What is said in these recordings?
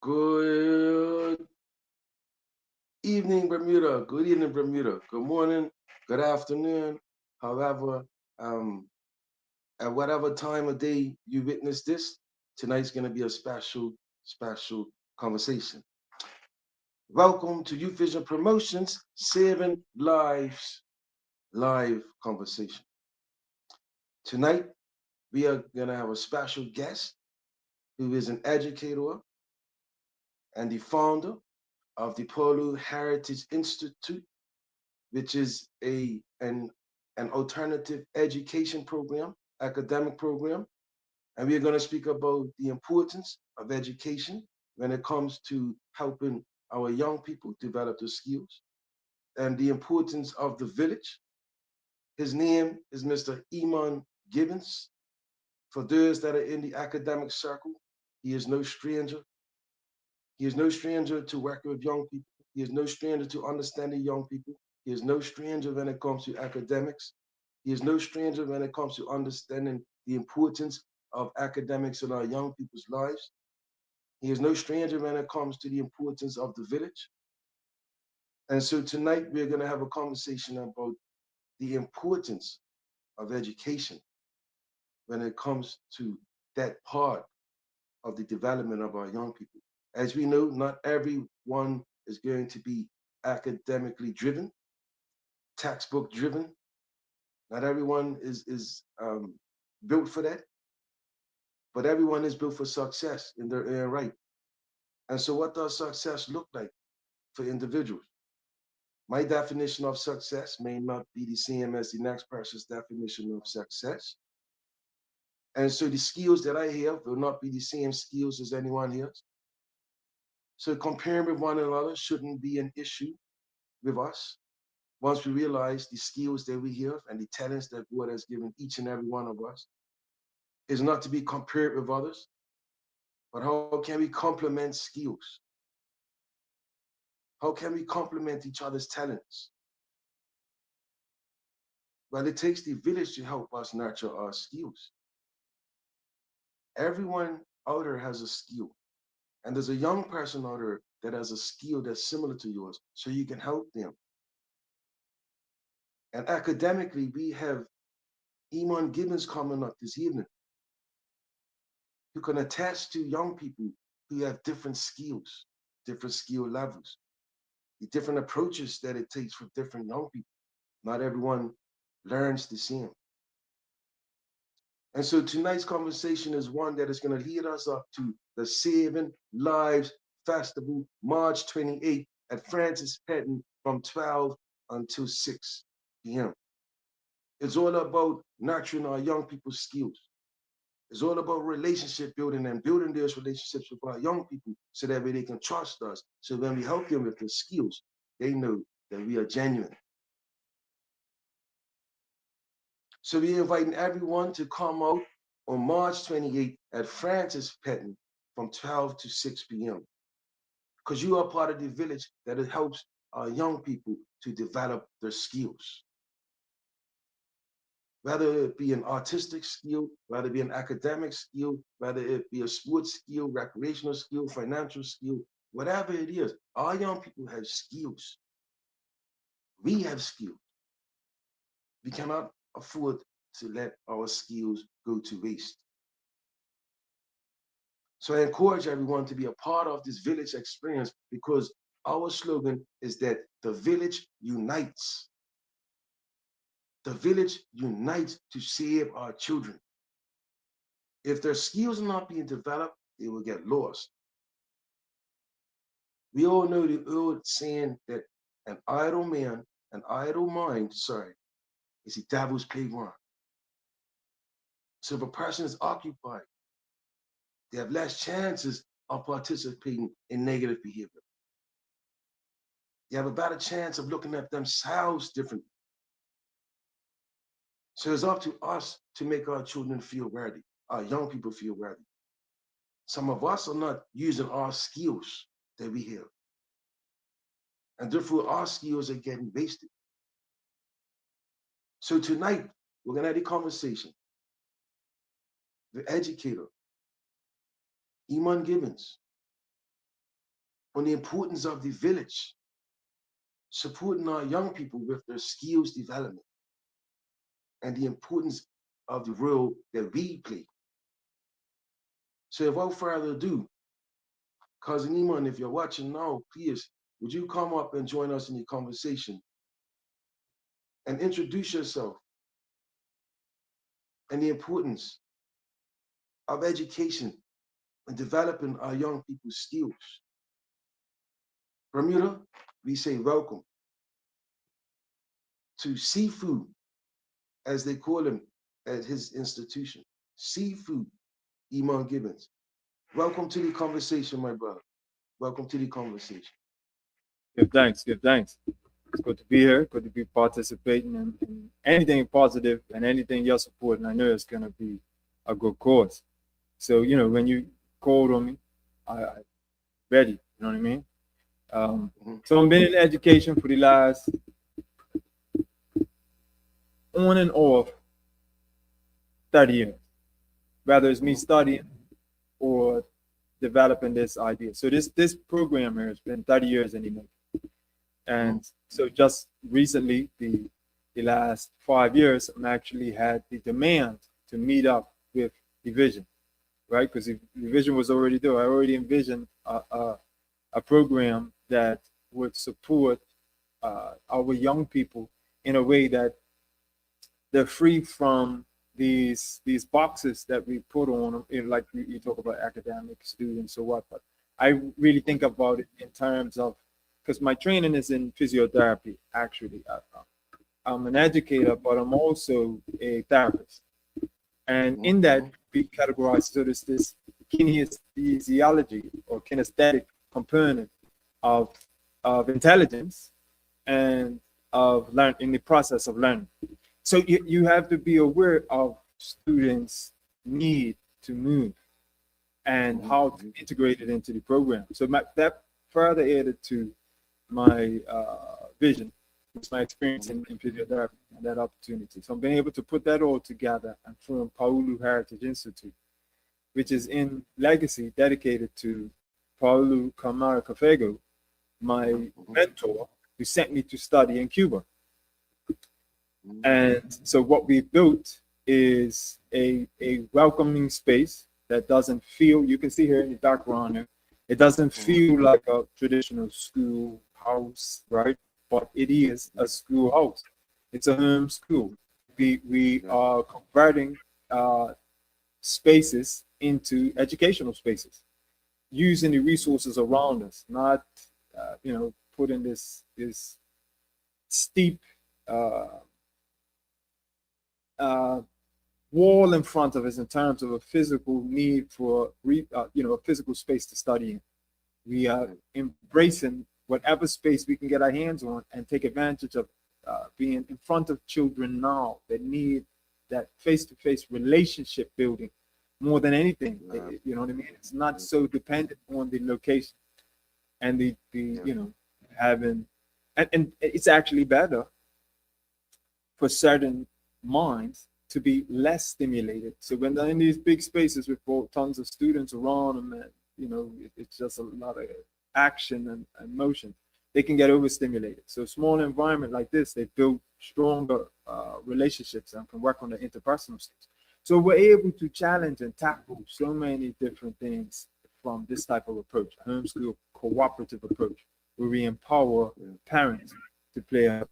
Good evening, Bermuda. Good evening, Bermuda. Good morning, good afternoon. However, um, at whatever time of day you witness this, tonight's going to be a special conversation. Welcome to Youth Vision Promotions, Saving Lives Live Conversation. Tonight, we are going to have a special guest who is an educator and the founder of the Polu Heritage Institute, which is an alternative education program, academic program. And we're going to speak about the importance of education when it comes to helping our young people develop the skills and the importance of the village. His name is Mr. Iman Gibbons. For those that are in the academic circle, he is no stranger. He is no stranger to working with young people. He is no stranger to understanding young people. He is no stranger when it comes to academics. He is no stranger when it comes to understanding the importance of academics in our young people's lives. He is no stranger when it comes to the importance of the village. And so tonight we're going to have a conversation about the importance of education when it comes to that part of the development of our young people. As we know, not everyone is going to be academically driven, textbook driven. Not everyone is built for that, but everyone is built for success in their own right. And so, what does success look like for individuals? My definition of success may not be the same as the next person's definition of success. And so, the skills that I have will not be the same skills as anyone else. So, comparing with one another shouldn't be an issue with us. Once we realize the skills that we have and the talents that God has given each and every one of us, is not to be compared with others, but how can we complement skills? How can we complement each other's talents? Well, it takes the village to help us nurture our skills. Everyone out there has a skill, and there's a young person out there that has a skill that's similar to yours, so you can help them. And academically, we have Iman Gibbons coming up this evening, who can attach to young people who have different skills, different skill levels, the different approaches that it takes for different young people. Not everyone learns the same. And so tonight's conversation is one that is going to lead us up to the Saving Lives Festival, March 28th at Francis Petton from 12 until 6 p.m. It's all about nurturing our young people's skills. It's all about relationship building and building those relationships with our young people so that way they can trust us. So when we help them with the skills, they know that we are genuine. So we're inviting everyone to come out on March 28th at Francis Petton from 12 to 6 p.m. Because you are part of the village that it helps our young people to develop their skills. Whether it be an artistic skill, whether it be an academic skill, whether it be a sports skill, recreational skill, financial skill, whatever it is, our young people have skills. We have skills. We cannot afford to let our skills go to waste. So I encourage everyone to be a part of this village experience because our slogan is that the village unites. The village unites to save our children. If their skills are not being developed, they will get lost. We all know the old saying that an idle man, an idle mind, is the devil's playground. So if a person is occupied, they have less chances of participating in negative behavior. They have a better chance of looking at themselves differently. So it's up to us to make our children feel worthy, our young people feel worthy. Some of us are not using our skills that we have. And therefore, our skills are getting wasted. So tonight, we're going to have a conversation. The educator, Iman Gibbons, on the importance of the village, supporting our young people with their skills development, and the importance of the role that we play. So without further ado, Cousin Iman, if you're watching now, please, would you come up and join us in the conversation and introduce yourself and the importance of education and developing our young people's skills. Bermuda, we say welcome to Seafood, as they call him at his institution. Seafood, Iman Gibbons. Welcome to the conversation, my brother. Welcome to the conversation. Give thanks, give thanks. It's good to be here, good to be participating in anything positive and anything you're supporting. I know it's going to be a good cause. So, when you called on me, I ready, you know what I mean? So I've been in education for the last on and off 30 years, whether it's me studying or developing this idea. So this program here has been 30 years in the making. And so just recently, the last 5 years, I'm actually had the demand to meet up with the vision, right? Because the vision was already there. I already envisioned a program that would support our young people in a way that they're free from these boxes that we put on them. Like you talk about academic students or what, but I really think about it in terms of, because my training is in physiotherapy, actually. I'm an educator, but I'm also a therapist. And in that, we categorize, so there's this kinesiology or kinesthetic component of intelligence and of learn in the process of learning. So you have to be aware of students' need to move and how to integrate it into the program. So that further added to my vision, was my experience in physiotherapy and that opportunity. So I'm being able to put that all together and form Paulu Heritage Institute, which is in legacy dedicated to Paulu Camara Cafego, my mentor, who sent me to study in Cuba. And so what we built is a welcoming space that doesn't feel, you can see here in the background here, it doesn't feel like a traditional school house, right? But it is a schoolhouse. It's a home school. We are converting spaces into educational spaces, using the resources around us, not putting this steep wall in front of us in terms of a physical need for a physical space to study in. We are embracing whatever space we can get our hands on and take advantage of being in front of children now that need that face-to-face relationship building more than anything. You know what I mean? It's not so dependent on the location and the having, and it's actually better for certain minds to be less stimulated. So when they're in these big spaces with tons of students around them, and it's just a lot of action and motion, they can get overstimulated. So a small environment like this, they build stronger relationships and can work on the interpersonal skills. So we're able to challenge and tackle so many different things from this type of approach, a homeschool cooperative approach, where we empower parents to play a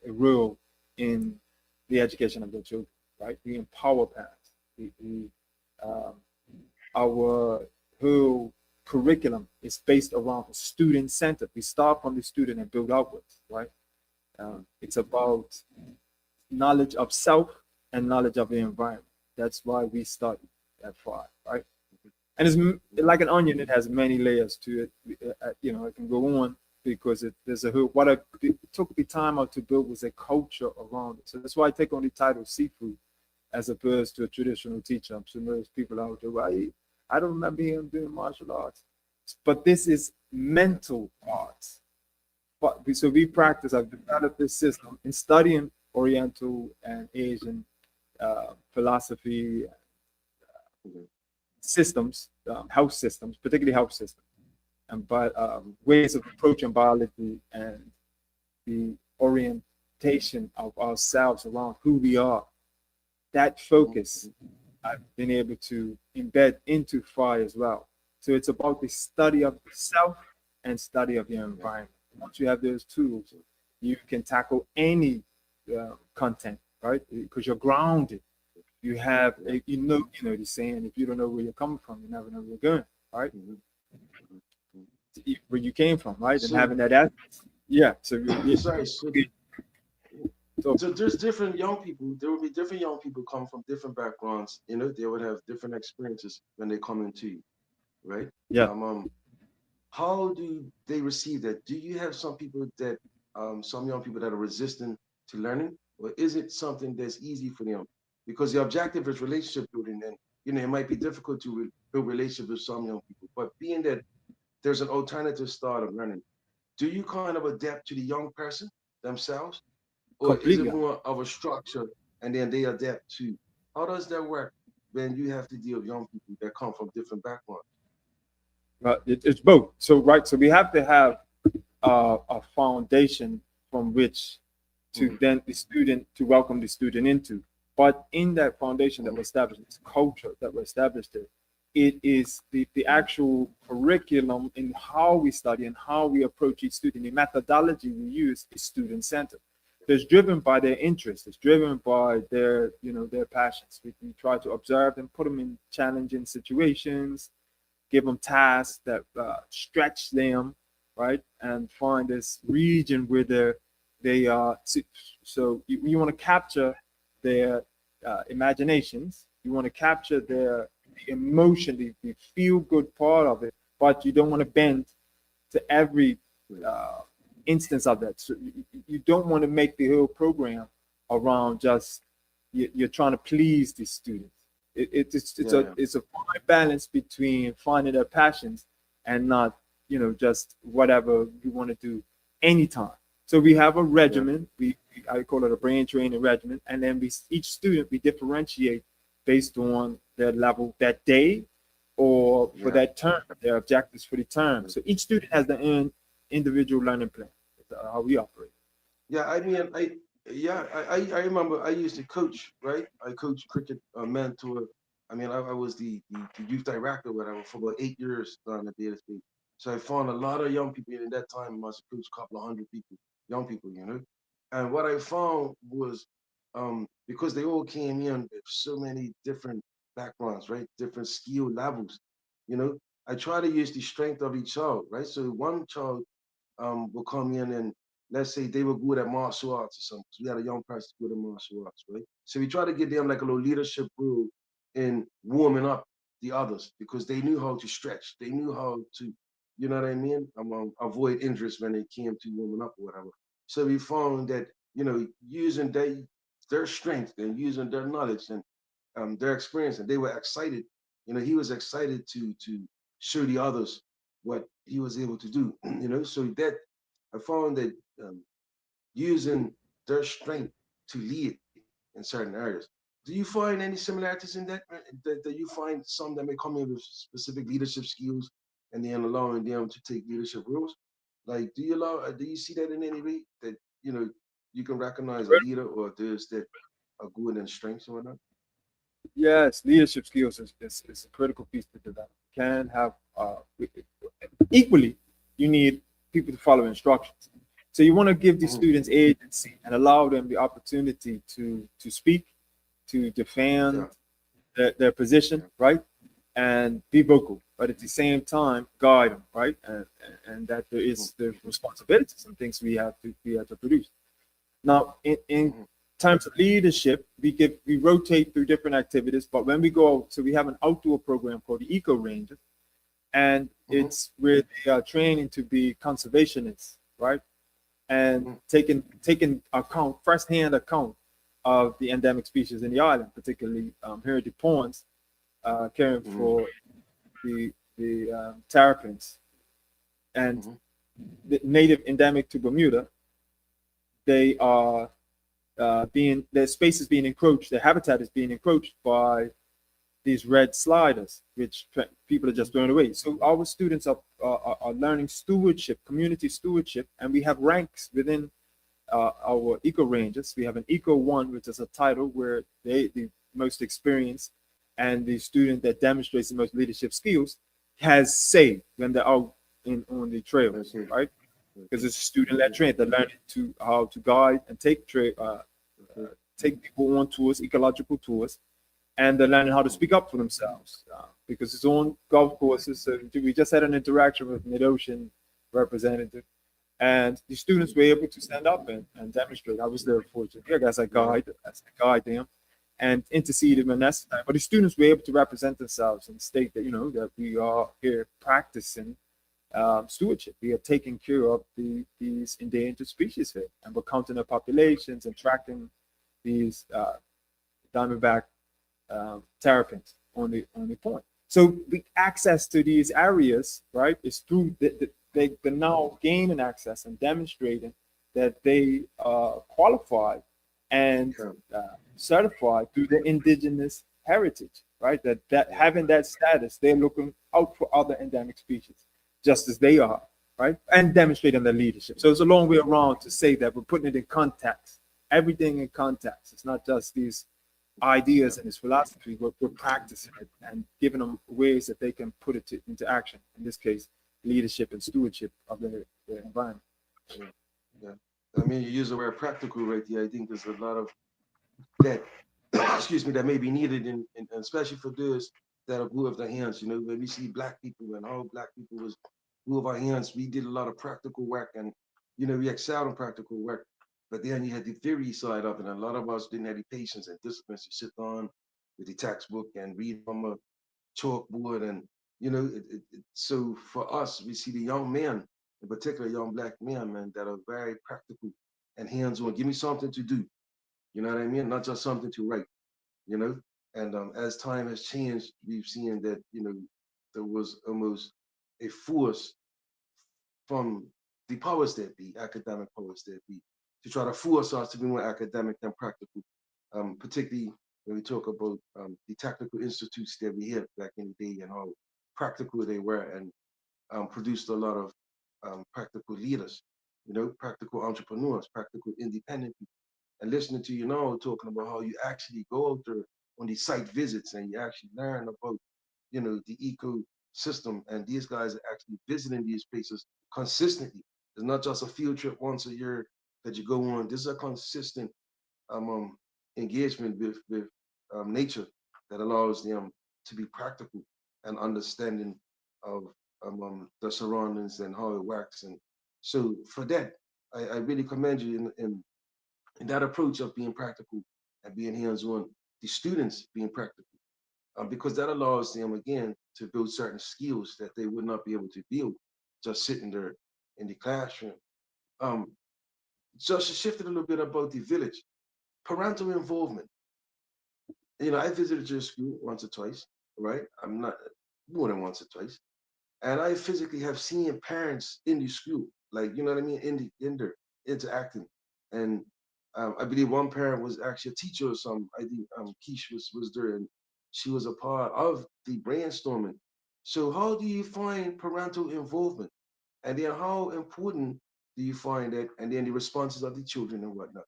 role in the education of their children, right? We empower parents. Our whole curriculum is based around a student center. We start from the student and build outwards, right? It's about knowledge of self and knowledge of the environment. That's why we study at 5, right? And it's like an onion. It has many layers to it. I can go on because there's a whole. What I took the time out to build was a culture around it. So that's why I take on the title Seafood, as opposed to a traditional teacher. I'm sure there's people out there. I don't remember him doing martial arts, but this is mental arts. But so we practice. I've developed this system in studying Oriental and Asian philosophy systems, health systems, particularly health systems. and ways of approaching biology and the orientation of ourselves around who we are. That focus I've been able to embed into FI as well. So it's about the study of the self and study of your environment. Once you have those tools, you can tackle any content, right? Because you're grounded. You have, you know the saying: if you don't know where you're coming from, you never know where you're going, right? Where you came from, right? And So having that essence. Yeah. So, sorry, so so there's different young people. There will be different young people come from different backgrounds. They would have different experiences when they come into you, right? yeah, How do they receive that? Do you have some people that, some young people that are resistant to learning, or is it something that's easy for them? Because the objective is relationship building, and it might be difficult to build relationship with some young people. But being that there's an alternative style of learning, do you kind of adapt to the young person themselves, or is it completely. more of a structure and then they adapt to? How does that work when you have to deal with young people that come from different backgrounds? It's both. So right. So we have to have a foundation from which to Mm-hmm, then the student to welcome the student into. But in that foundation that mm-hmm, was established, this culture that was established there, it is the mm-hmm. actual curriculum in how we study and how we approach each student. The methodology we use is student centered. It's driven by their interests. It's driven by their passions. We try to observe and put them in challenging situations, give them tasks that stretch them, right, and find this region where they are. So you want to capture their imaginations. You want to capture their emotion, the feel good part of it, but you don't want to bend to every uh, instance of that. So you don't want to make the whole program around just you're trying to please the students. It's Yeah, a yeah. it's a fine balance between finding their passions and not just whatever you want to do anytime. So we have a Yeah, regimen. I call it a brain training regimen, and then each student we differentiate based on their level that day or for yeah. that term, their objectives for the term. So each student has their own individual learning plan. That's how we operate. Yeah, I mean, I remember I used to coach, right? I coached cricket, mentor. I mean, I was the youth director, whatever, for about 8 years down at BSB. So I found a lot of young people in that time. I must have coached a couple of hundred people, young people. And what I found was, because they all came in with so many different backgrounds, right? Different skill levels, you know. I try to use the strength of each child, right? So one child will come in and let's say they were good at martial arts or something. 'Cause we had a young person good at martial arts, right? So we try to give them like a little leadership role in warming up the others because they knew how to stretch. They knew how to, you know what I mean? Avoid injuries when they came to warming up or whatever. So we found that, using their strength and using their knowledge and their experience, and they were excited. He was excited to show the others what he was able to do. So that I found that using their strength to lead in certain areas. Do you find any similarities in that? That you find some that may come in with specific leadership skills and then allowing them to take leadership roles? Like, do you see that in any way that you know you can recognize a leader or those that are good in strengths and whatnot? Yes, leadership skills is a critical piece to develop. Can have equally, you need people to follow instructions. So you want to give these Hmm. students agency and allow them the opportunity to speak, to defend Yeah, their position, yeah. right, and be vocal, but at the same time guide them, right, and that there is Hmm. the responsibilities and things we have to produce. Now, in Hmm. terms of leadership, we rotate through different activities, but when we go out, so we have an outdoor program called the Eco Rangers, and Hmm. it's where they are training to be conservationists, right, and Hmm. taking account firsthand account of the endemic species in the island, particularly here at the ponds, caring Hmm. for the terrapins and Hmm. the native endemic to Bermuda. They are being their space is being encroached, their habitat is being encroached by these red sliders, which people are just throwing away. So our students are learning stewardship, community stewardship, and we have ranks within our eco rangers. We have an eco one, which is a title where the most experienced and the student that demonstrates the most leadership skills has say when they're out on the trails, right? Because it's a student-led training. They're learning to how to guide and take people on tours, ecological tours, and they're learning how to speak up for themselves because it's on golf courses. So we just had an interaction with mid-ocean representative, and the students were able to stand up and demonstrate. I was there fortunate as I guide them and intercede when necessary. But the students were able to represent themselves and state that that we are here practicing stewardship. We are taking care of these endangered species here, and we're counting their populations and tracking these diamondback terrapins on the point. So the access to these areas, right, is through they're now gaining access and demonstrating that they are qualified and certified through their indigenous heritage, right? That having that status, they're looking out for other endemic species, just as they are, right? And demonstrating their leadership. So it's a long way around to say that we're putting it in context, everything in context. It's not just these ideas and this philosophy, we're practicing it and giving them ways that they can put it into action. In this case, leadership and stewardship of their environment. Yeah. I mean, you use the word practical right there. I think there's a lot of that, excuse me, that may be needed, in especially for those that are move their hands. When we see Black people and how Black people was move our hands, we did a lot of practical work, and we excelled in practical work. But then you had the theory side of it, and a lot of us didn't have the patience and discipline to sit on with the textbook and read from a chalkboard, and so for us, we see the young men, in particular young Black men, man, that are very practical and hands-on. Give me something to do. You know what I mean? Not just something to write. You know, and as time has changed, we've seen that there was almost a force from the powers that be, academic powers that be, to try to force us to be more academic than practical. Particularly when we talk about the technical institutes that we had back in the day and how practical they were, and produced a lot of practical leaders, practical entrepreneurs, practical independent people. And listening to you now talking about how you actually go out there on these site visits and you actually learn about, the ecosystem, and these guys are actually visiting these places consistently. It's not just a field trip once a year that you go on. This is a consistent engagement with nature that allows them to be practical and understanding of the surroundings and how it works. And so for that, I really commend you in that approach of being practical and being hands-on, the students being practical, because that allows them, again, to build certain skills that they would not be able to build just sitting there in the classroom. Um, just to shift it a little bit about the village, parental involvement. I visited your school once or twice, right? I'm not more than once or twice, and I physically have seen parents in the school, like you know what I mean, in there interacting, and I believe one parent was actually a teacher or something. I think Keish was there, and she was a part of the brainstorming. So how do you find parental involvement, and then how important do you find that, and then the responses of the children and whatnot,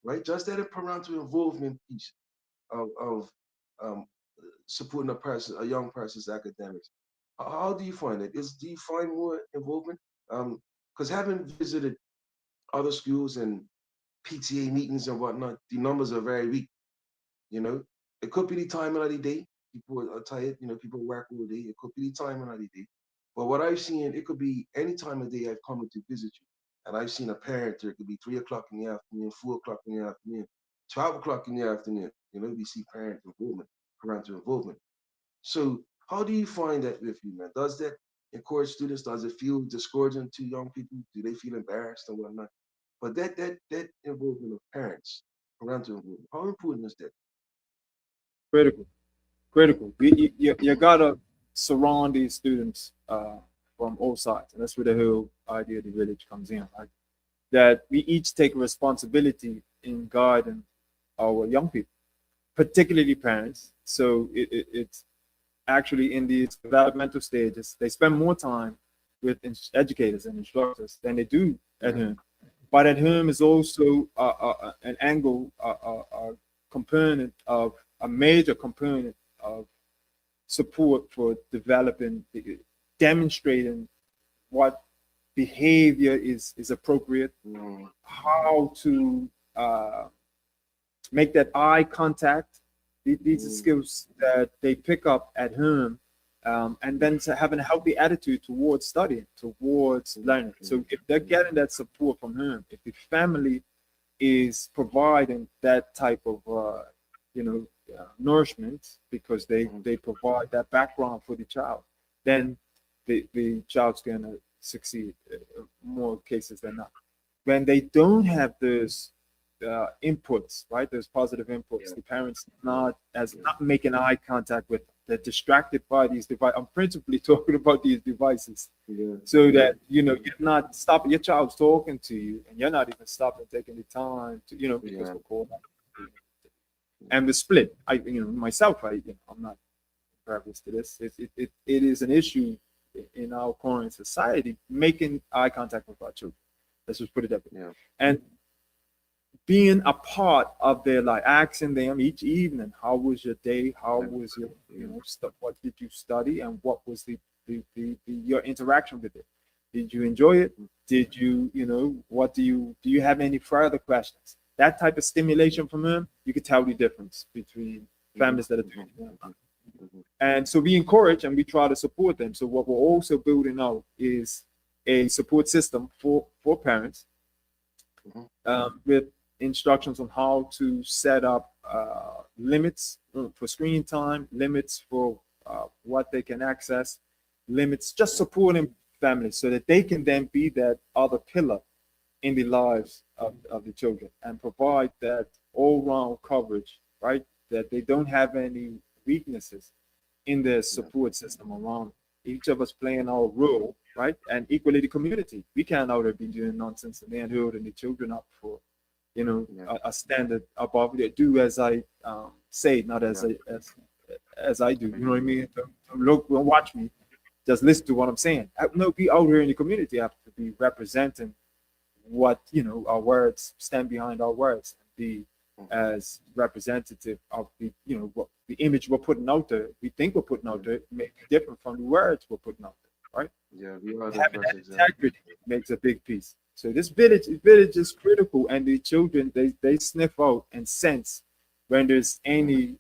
right? Just that parental involvement piece of um, supporting a young person's academics. How do you find it? Do you find more involvement? Because having visited other schools and PTA meetings and whatnot, the numbers are very weak. You know, it could be the time of the day. People are tired. People work all day. It could be the time of the day. But what I've seen, it could be any time of day I've come to visit you, and I've seen a parent there. It could be 3 o'clock in the afternoon, 4 o'clock in the afternoon, 12 o'clock in the afternoon. We see parent involvement, parental involvement. So how do you find that with you, man? Does that encourage students? Does it feel discouraging to young people? Do they feel embarrassed and whatnot? But that involvement of parents, parental involvement, how important is that? Critical, critical. You gotta surround these students from all sides, and that's where the whole idea of the village comes in, right? That we each take responsibility in guiding our young people. particularly parents. So it's actually in these developmental stages, they spend more time with educators and instructors than they do at Yeah. home. But at home is also an angle, a component of a major component of support for developing, demonstrating what behavior is appropriate, Mm, how to make that eye contact. These are mm, skills that they pick up at home, and then to having a healthy attitude towards studying, towards mm, learning. mm, So if they're getting that support from home, if the family is providing that type of you know nourishment because mm, they provide that background for the child, then the child's gonna succeed more cases than not. When they don't have those inputs, right? Those positive inputs. yeah, The parents yeah, yeah, not making eye contact with them. They're distracted by these devices. I'm principally talking about these devices, yeah, so yeah, that you're not stopping. Your child's talking to you, and you're not even stopping, taking the time to because yeah, we're called. And the split. Myself. I'm not impervious to this. It is an issue in our current society making eye contact with our children. Let's just put it that way. yeah, And being a part of their life, asking them each evening, how was your day? How yeah, was your, yeah, stuff? What did you study? And what was your interaction with it? Did you enjoy it? mm, Did you, what do you have any further questions? That type of stimulation from them, you could tell the difference between mhm, families that are doing mhm, it. mhm, mhm, And so we encourage and we try to support them. So what we're also building out is a support system for parents mhm, with instructions on how to set up limits for screen time, limits for what they can access, limits, just yeah, supporting families so that they can then be that other pillar in the lives of the children and provide that all round coverage, right? That they don't have any weaknesses in the yeah, support system around each of us playing our role, right? And equally the community. We can't out there be doing nonsense and then holding the children up for, yeah, a standard above it. Do as I say, not yeah, as I do. You know what I yeah, mean? Don't look, don't watch me. Just listen to what I'm saying. No, be out here in the community. Have to be representing what our words, stand behind our words, and be mhm, as representative of the what the image we're putting out there, we think we're putting out yeah, there, may be different from the words we're putting out there, right? yeah, we are the Having first that example. integrity makes a big piece. So this village is critical, and the children, they sniff out and sense when there's Mhm, any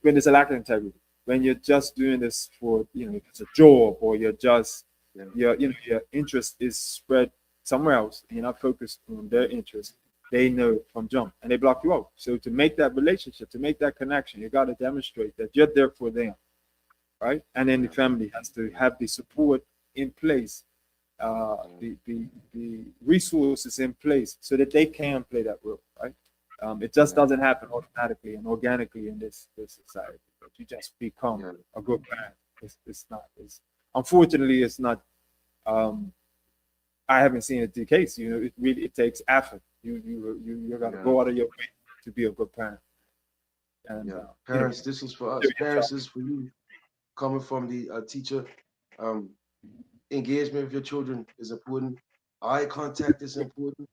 when there's a lack of integrity, when you're just doing this for it's a job, or you're just yeah, your interest is spread somewhere else and you're not focused on their interest. They know from jump and they block you out. So to make that relationship, to make that connection, you got to demonstrate that you're there for them, right? And then the yeah, family has to yeah, have the support in place, yeah, the resources in place so that they can play that role, right? It just yeah, doesn't happen automatically and organically in this society. But you just become yeah, a good parent. It's not. It's unfortunately it's not. Um, I haven't seen it the case. It takes effort. You got to yeah, go out of your way to be a good parent, and yeah. Parents, this is for us. your child. Parents, this is for you. Coming from the teacher, um, engagement with your children is important. Eye contact is important,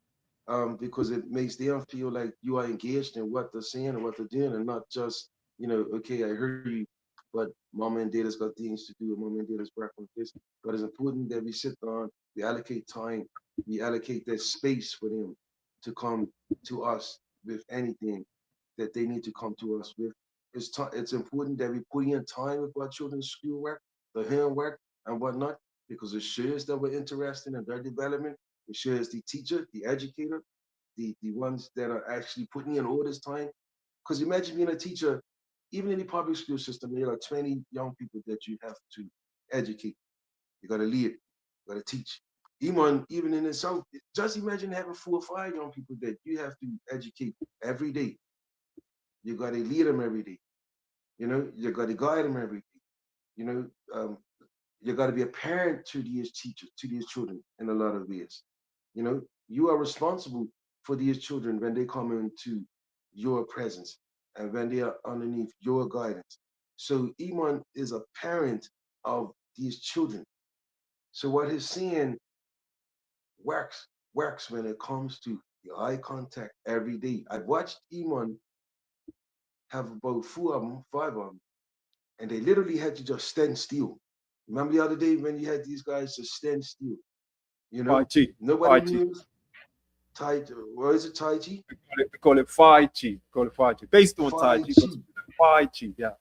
because it makes them feel like you are engaged in what they're saying and what they're doing, and not just, okay, I heard you, but mama and dad has got things to do, and mama and dad is working with this. But it's important that we sit down, we allocate time, we allocate that space for them to come to us with anything that they need to come to us with. It's important that we put in time with our children's schoolwork, the homework, and whatnot, because it shows that we're interested in their development. It shows the teacher, the educator, the ones that are actually putting in all this time. Because imagine being a teacher, even in the public school system, there are 20 young people that you have to educate. You got to lead, you got to teach. Even in the South, just imagine having 4 or 5 young people that you have to educate every day. You got to lead them every day. You got to guide them every day. You know, um, you got to be a parent to these teachers, to these children in a lot of ways. You are responsible for these children when they come into your presence. and when they are underneath your guidance. So Iman is a parent of these children. So what he's saying works when it comes to the eye contact every day. I've watched Iman have about four of them, five of them, and they literally had to just stand still. Remember the other day when you had these guys just stand still? You Tai know, Chi. nobody Tai Chi. moves. Tai, what is it? Tai Chi? We call it Phi Chi. Call it Phi Chi. Based on Tai Phi Chi, but Chi. Phi Chi. Yeah.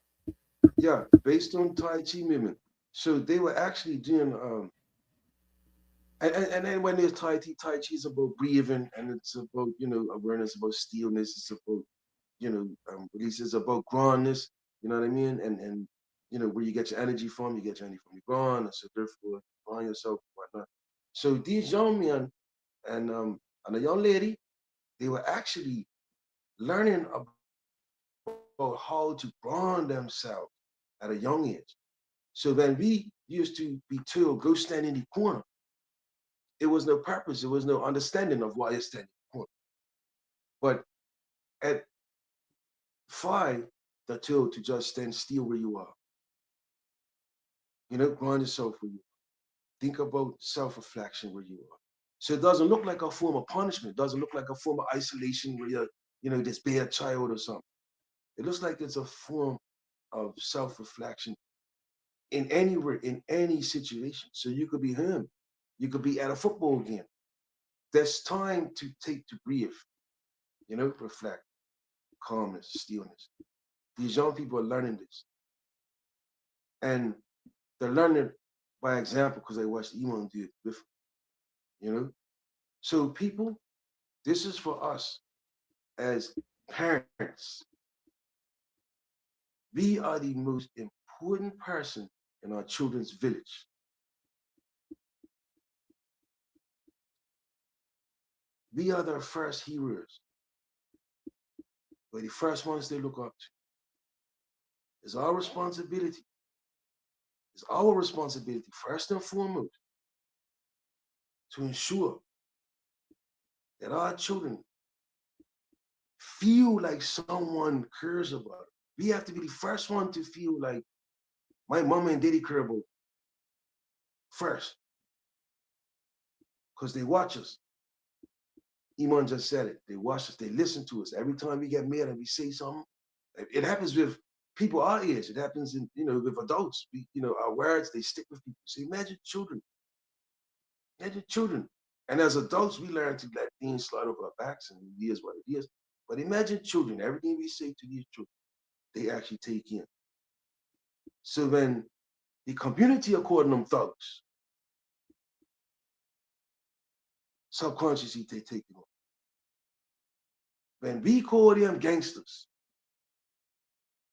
Yeah, based on Tai Chi movement. So they were actually doing and then when there's Tai Chi is about breathing and it's about, awareness, about stillness, it's about, release, it's about groundness, you know what I mean? And where you get your energy from, you get your energy from your ground, and so therefore ground yourself, whatnot. So these young men and a young lady, they were actually learning about how to ground themselves at a young age. So when we used to be told, go stand in the corner, it was no purpose, it was no understanding of why you're standing in the corner. But at 5, they're told to just stand still where you are. Ground yourself where you are. Think about self-reflection where you are. So it doesn't look like a form of punishment. It doesn't look like a form of isolation where you're, this bad child or something. It looks like it's a form of self-reflection in anywhere, in any situation. So you could be him. You could be at a football game. There's time to take to breathe, reflect, calmness, stillness. These young people are learning this. And they're learning by example because they watched Iman do it with them, So people, this is for us as parents. We are the most important person in our children's village. We are their first heroes. We're the first ones they look up to. It's our responsibility. It's our responsibility, first and foremost, to ensure that our children feel like someone cares about it. We have to be the first one to feel like my mama and daddy care about first, because they watch us. Iman just said it. They watch us. They listen to us. Every time we get mad and we say something, it happens with people our age. It happens in, with adults. Our words, they stick with people. So imagine children. Imagine children. And as adults, we learn to let things slide over our backs and it is what it is. But imagine children, everything we say to these children, they actually take in. So when the community are calling them thugs, subconsciously they take it on. When we call them gangsters,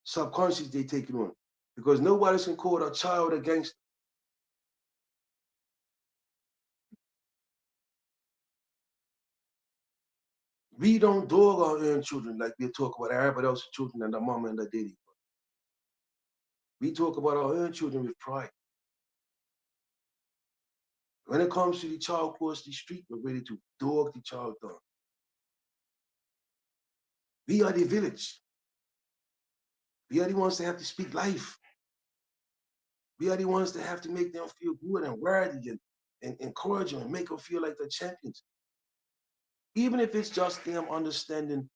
subconsciously they take it on. Because nobody's can call a child a gangster. We don't dog our own children like we talk about everybody else's children and their mama and their daddy. We talk about our own children with pride. When it comes to the child across the street, we're ready to dog the child down. We are the village. We are the ones that have to speak life. We are the ones that have to make them feel good and worthy and encourage them and make them feel like they're champions. Even if it's just them understanding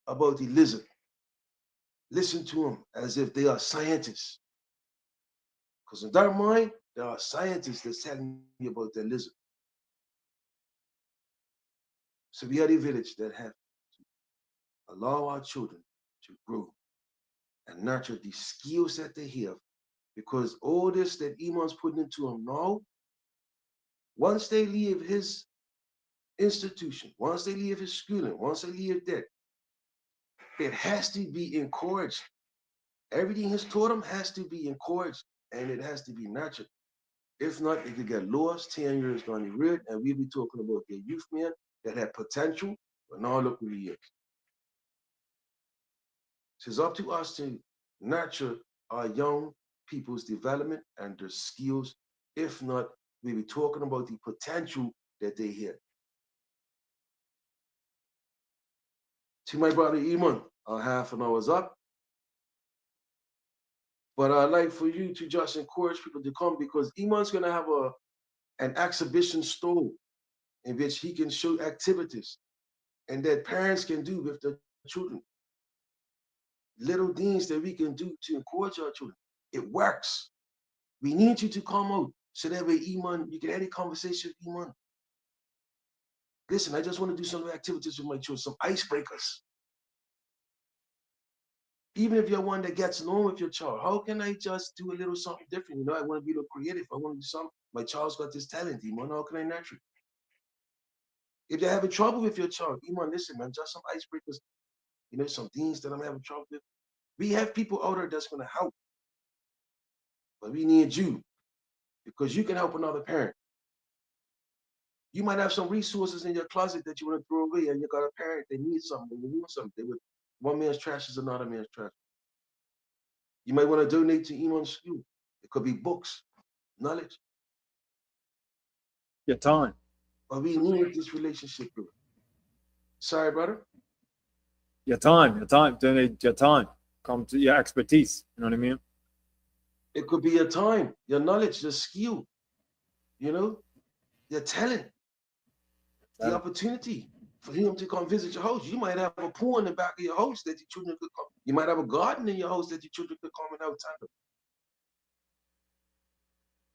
about the lizard, listen to them as if they are scientists. Because in their mind, there are scientists that's telling you about their lizard. So we are the village that have to allow our children to grow and nurture the skills that they have. Because all this that Iman's putting into them now, once they leave his institution, once they leave his schooling, once they leave that, it has to be encouraged. Everything he's taught them has to be encouraged and it has to be nurtured. If not, it could get lost 10 years down the road, and we'll be talking about the youth man that had potential, but now look where he is. So it's up to us to nurture our young people's development and their skills. If not, we'll be talking about the potential that they had. To my brother Iman, Our half an hour is up. But I'd like for you to just encourage people to come because Iman's gonna have an exhibition store in which he can show activities and that parents can do with their children. Little things that we can do to encourage our children. It works. We need you to come out so that way, Iman, you can have a conversation with Iman. Listen, I just want to do some activities with my children, some icebreakers. Even if you're one that gets along with your child, how can I just do a little something different? You know, I want to be a little creative. I want to do something. My child's got this talent, Iman. How can I nurture it? If you're having trouble with your child, Iman, listen, man, just some icebreakers, you know, some things that I'm having trouble with. We have people out there that's going to help, but we need you because you can help another parent. You might have some resources in your closet that you want to throw away, and you got a parent that needs something, they need something. They would, one man's trash is another man's trash. You might want to donate to Iman's school. It could be books, knowledge, Your time. but we need this relationship, bro. Sorry, brother. Your time. Donate your time. Come to your expertise. You know what I mean? It could be your time, your knowledge, your skill, you know, your talent, the opportunity for him to come visit your house. You might have a pool in the back of your house that your children could come. You might have a garden in your house that your children could come and have time.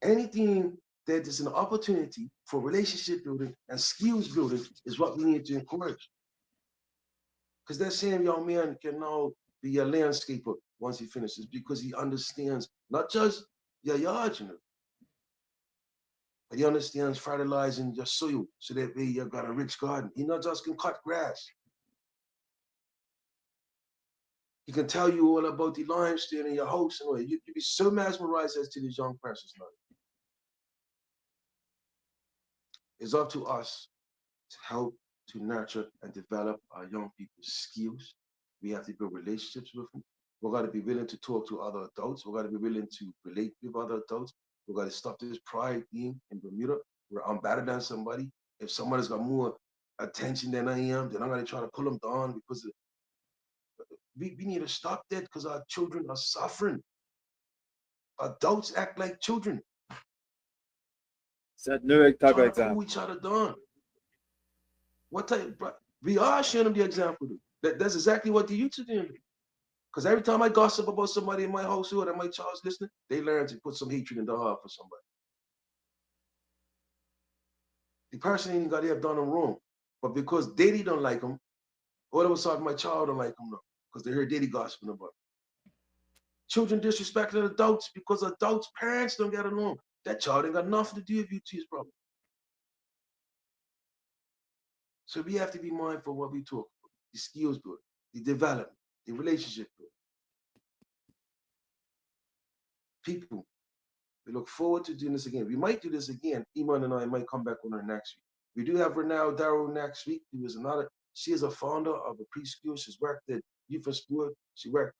Anything that is an opportunity for relationship building and skills building is what we need to encourage. Because that same young man can now be a landscaper once he finishes because he understands not just your yard, you know, but he understands fertilizing your soil so that way you've got a rich garden. He not just can cut grass. He can tell you all about the limestone in your house and all. You'd be so mesmerized as to these young persons now. It's up to us to help to nurture and develop our young people's skills. We have to build relationships with them. We've got to be willing to talk to other adults. We've got to be willing to relate with other adults. We've got to stop this pride thing in Bermuda where I'm better than somebody. If somebody's got more attention than I am, then I'm going to try to pull them down because we need to stop that because our children are suffering. Adults act like children. Set new type of Trying to example. pull each other down. What type? We are showing them the example. That's exactly what the youth are doing. Because every time I gossip about somebody in my household and my child's listening, they learn to put some hatred in their heart for somebody. The person ain't got to have done them wrong. But because daddy don't like them, all of a sudden my child don't like them now. Because they heard daddy gossiping about it. Children disrespecting adults because adults' parents don't get along. That child ain't got nothing to do with you to his problem. So we have to be mindful of what we talk about. The skills building, the development, the relationship building. People, we look forward to doing this again. We might do this again. Iman and I might come back on her next week. We do have Renelle Darrow next week. Who is another. She is a founder of a preschool. She's worked at Youth for Sport. She worked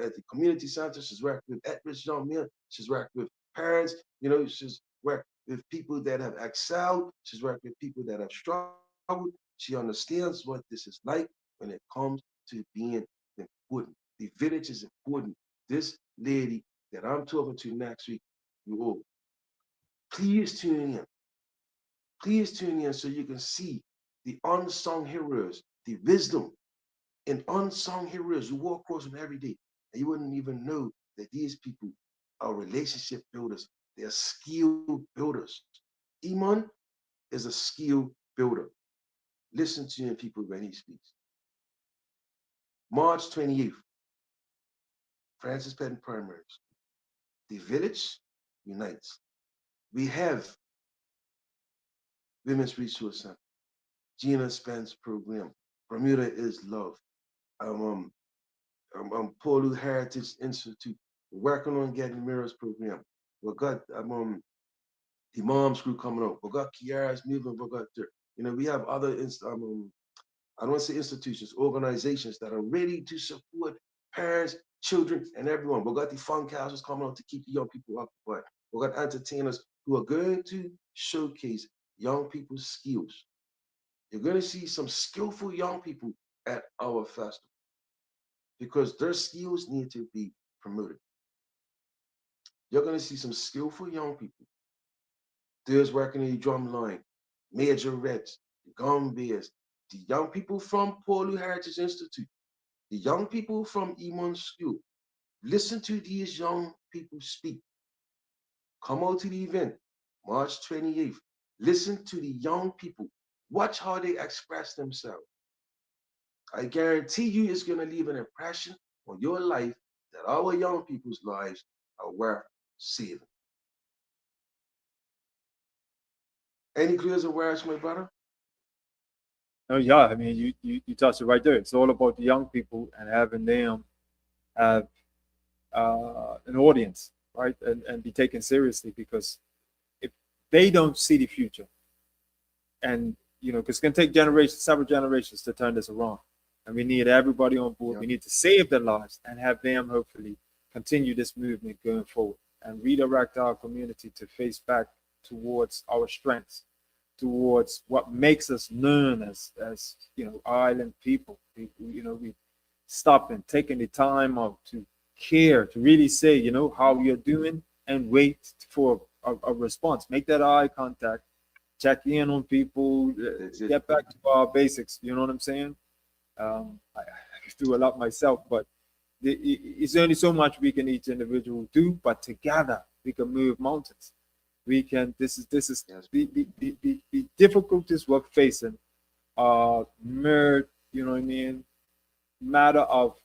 at the community center. She's worked with at-risk young men. She's worked with parents. You know, she's worked with people that have excelled. She's worked with people that have struggled. She understands what this is like when it comes to being important. The village is important. This lady that I'm talking to next week, you all, please tune in. Please tune in so you can see the unsung heroes, the wisdom in unsung heroes. You walk across them every day, and you wouldn't even know that these people are relationship builders. They are skill builders. Iman is a skill builder. Listen to him, people, when he speaks. March 28th, Francis Patton primaries. The village unites. We have Women's Resource Center, Gina Spence program. Bermuda is love. Um, Paulu Heritage Institute. We're working on getting Mirrors program. We got the Moms Group coming up. We got Kiara's movement. We got we have other I don't want to say institutions, organizations that are ready to support parents, children, and everyone. We got the fun castles coming up to keep the young people occupied. We got entertainers who are going to showcase young people's skills. You're going to see some skillful young people at our festival. because their skills need to be promoted. You're going to see some skillful young people. Those working in the drum line, major reds, the gum bears, the young people from Paulu Heritage Institute, the young people from Emon School. Listen to these young people speak. Come out to the event, March 28th. Listen to the young people. Watch how they express themselves. I guarantee you it's going to leave an impression on your life that our young people's lives are worth saving. Any clears words, my brother? Oh yeah, I mean you touched it right there. It's all about the young people and having them have an audience, right, and be taken seriously because if they don't see the future, and because it's gonna take generations, several generations to turn this around, and we need everybody on board. Yeah. We need to save their lives and have them hopefully continue this movement going forward and redirect our community to face back towards our strengths, towards what makes us known as island people. We stop and taking the time out to care, to really say how you're doing, and wait for a response. Make that eye contact, check in on people, That's it. get back to our basics. You know what I'm saying? I do a lot myself, but it's only so much we can each individual do, but together we can move mountains. We can. This is Yes. the difficulties we're facing are mere, what I mean, matter of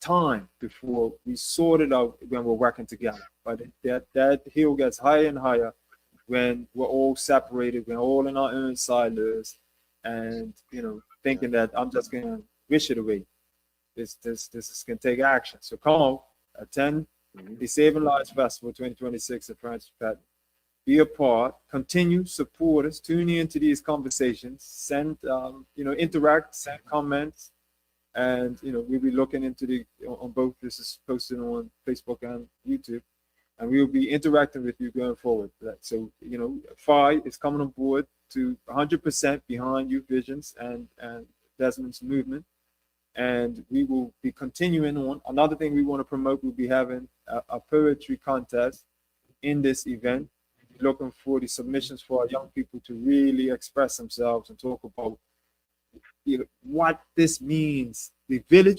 time before we sort it out when we're working together. But that hill gets higher and higher when we're all separated, we're all in our own silos, and Yeah. thinking that I'm just gonna wish it away. This is gonna take action. So come on, attend Mhm. the Saving Lives Festival 2026 at Francis Patton. Be a part, continue, support us, tune into these conversations, send, interact, send comments, and we'll be looking into the on both. This is posted on Facebook and YouTube, and we will be interacting with you going forward. So Phi is coming on board to 100% behind you visions and Desmond's movement, and we will be continuing on. Another thing we want to promote, we'll be having a poetry contest in this event, looking for the submissions for our young people to really express themselves and talk about what this means,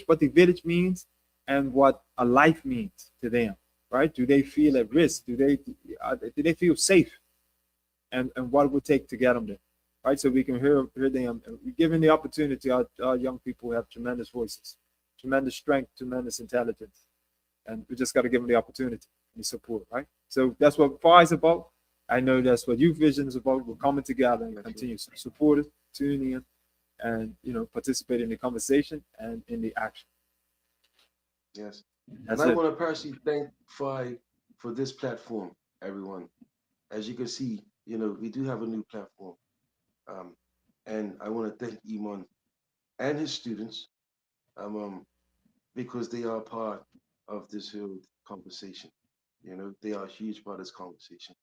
what the village means, and what a life means to them. Right? Do they feel at risk? Do they feel safe? And what it would take to get them there? Right? So we can hear them. Given the opportunity, our young people have tremendous voices, tremendous strength, tremendous intelligence, and we just got to give them the opportunity and the support. Right? So that's what FAR is about. I know that's what Youth Vision is about. We're coming together and continue to support it, tune in, and participate in the conversation and in the action. Yes. And That's I it. want to personally thank Phi for this platform, everyone. As you can see, we do have a new platform. Um, and I want to thank Iman and his students, because they are part of this whole conversation. They are a huge part of this conversation.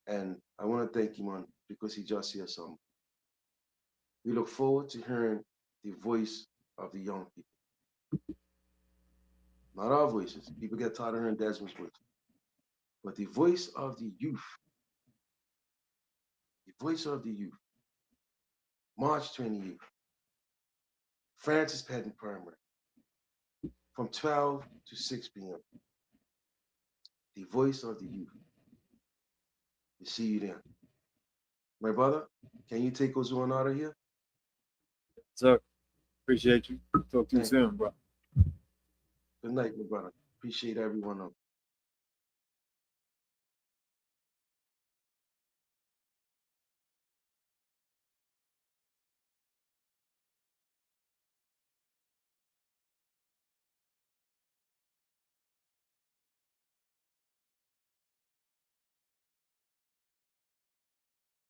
And I want to thank Iman because he just said something. We look forward to hearing the voice of the young people, not our voices. People get tired of hearing Desmond's voice, but the voice of the youth, the voice of the youth. March 28th, Francis Patton Primary, from 12 to 6 p.m. The voice of the youth. We see you there. My brother, can you take us on out of here? So appreciate you. Talk to you Thank you. soon, bro. Good night, my brother. Appreciate every one of you.